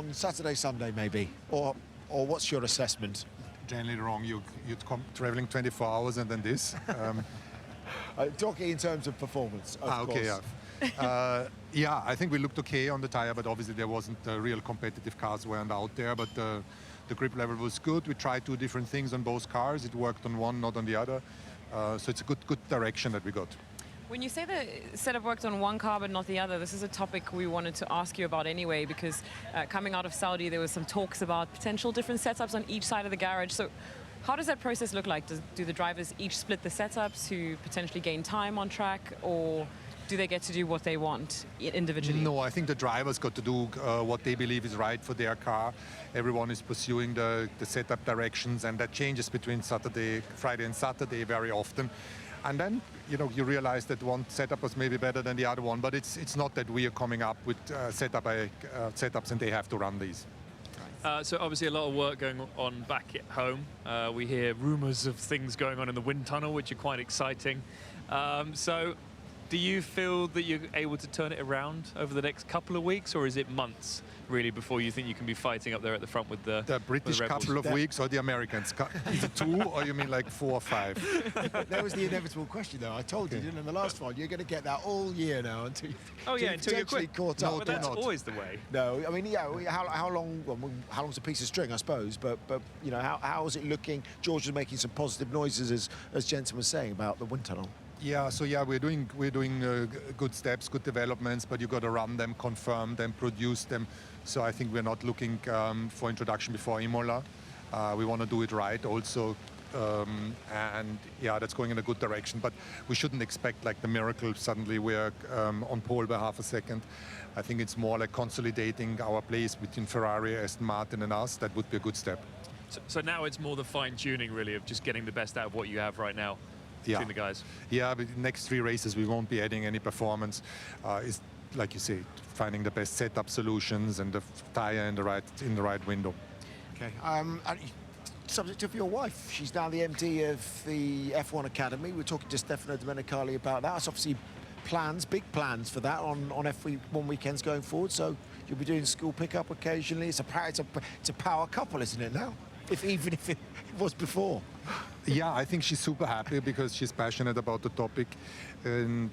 on Saturday, Sunday, maybe, or what's your assessment? Generally wrong. You'd come traveling 24 hours and then this. Talking in terms of performance, of course. Okay, yeah. Yeah, I think we looked okay on the tire, but obviously there wasn't real competitive cars weren't out there. But the grip level was good. We tried two different things on both cars. It worked on one, not on the other. So it's a good direction that we got. When you say the setup worked on one car but not the other, this is a topic we wanted to ask you about anyway, because coming out of Saudi, there was some talks about potential different setups on each side of the garage. So how does that process look like? Do the drivers each split the setups to potentially gain time on track, or do they get to do what they want individually? No, I think the drivers got to do what they believe is right for their car. Everyone is pursuing the setup directions, and that changes between Friday and Saturday very often. And then, you realize that one setup was maybe better than the other one, but it's not that we are coming up with setups and they have to run these. So obviously a lot of work going on back at home. We hear rumors of things going on in the wind tunnel, which are quite exciting. So do you feel that you're able to turn it around over the next couple of weeks, or is it months really before you think you can be fighting up there at the front with the British couple of weeks, or the Americans? Is it 2, or you mean like 4 or 5? That was the inevitable question, though. I told you, didn't I, in the last one, you're going to get that all year now until you're quick. Caught No, up. but that's always the way. No, I mean, yeah. How long? Well, how long's a piece of string, I suppose. But how is it looking? George was making some positive noises, as Jensen was saying, about the wind tunnel. Yeah, so yeah, we're doing good steps, good developments, but you got to run them, confirm them, produce them. So I think we're not looking for introduction before Imola. We want to do it right also, and yeah, that's going in a good direction. But we shouldn't expect like the miracle. Suddenly we're on pole by half a second. I think it's more like consolidating our place between Ferrari, Aston Martin, and us. That would be a good step. So now it's more the fine tuning, really, of just getting the best out of what you have right now. Between the guys. Yeah, but the next 3 races we won't be adding any performance. It's like you say, finding the best setup solutions and the tire in the right window. Okay. Subject of your wife, she's now the MD of the F1 Academy. We're talking to Stefano Domenicali about that. It's obviously big plans for that on F1 weekends going forward. So you'll be doing school pickup occasionally. It's a power couple, isn't it now? Even if it was before. Yeah, I think she's super happy because she's passionate about the topic and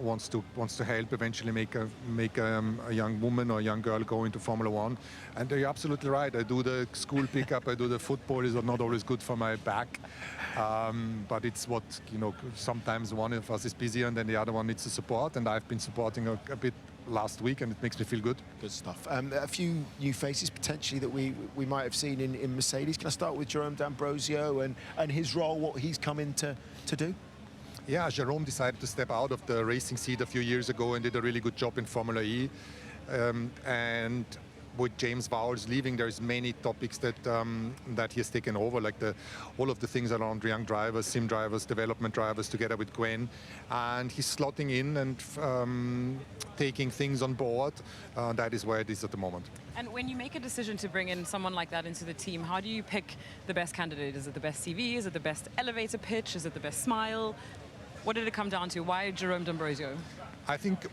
wants to help eventually make a young woman or a young girl go into Formula One. And you're absolutely right. I do the school pickup. I do the football. Is not always good for my back, but it's what sometimes one of us is busier and then the other one needs the support. And I've been supporting her a bit last week, and it makes me feel good. Good stuff. A few new faces potentially that we might have seen in Mercedes. Can I start with Jerome D'Ambrosio and his role, what he's come in to do? Yeah, Jerome decided to step out of the racing seat a few years ago and did a really good job in Formula E. And with James Vowles leaving, there's many topics that he has taken over, like all of the things around young drivers, sim drivers, development drivers, together with Gwen. And he's slotting in and taking things on board. That is where it is at the moment. And when you make a decision to bring in someone like that into the team, how do you pick the best candidate? Is it the best CV? Is it the best elevator pitch? Is it the best smile? What did it come down to? Why Jerome D'Ambrosio? I think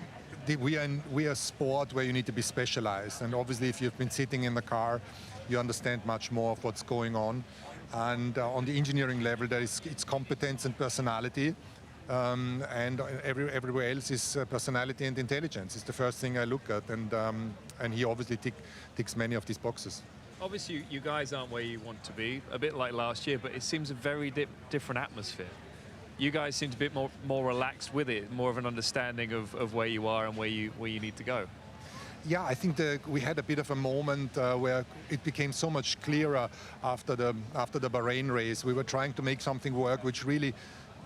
we are a sport where you need to be specialized, and obviously if you've been sitting in the car, you understand much more of what's going on. And on the engineering level, it's competence and personality, and everywhere else is personality and intelligence. It's the first thing I look at, and he obviously ticks many of these boxes. Obviously, you guys aren't where you want to be, a bit like last year, but it seems a very different atmosphere. You guys seem to be a bit more relaxed with it, more of an understanding of where you are and where you need to go. Yeah, I think we had a bit of a moment where it became so much clearer after the Bahrain race. We were trying to make something work which we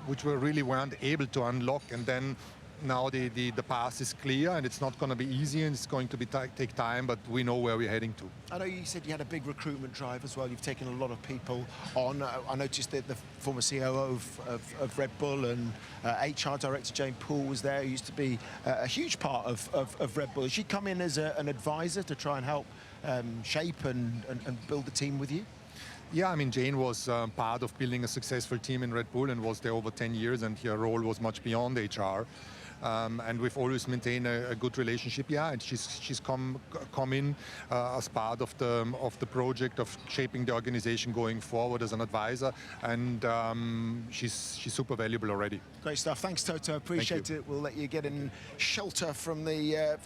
really weren't able to unlock, and then now the path is clear, and it's not going to be easy, and it's going to take time, but we know where we're heading to. I know you said you had a big recruitment drive as well. You've taken a lot of people on. I noticed that the former COO of Red Bull and HR director Jane Poole was there, who used to be a huge part of Red Bull. Has she come in as an advisor to try and help shape and build the team with you? Yeah, I mean, Jane was part of building a successful team in Red Bull and was there over 10 years, and her role was much beyond HR. and we've always maintained a good relationship. Yeah, and she's come in as part of the project of shaping the organization going forward as an advisor, and she's super valuable already. Great stuff. Thanks, Toto. Appreciate it. We'll let you get in shelter from the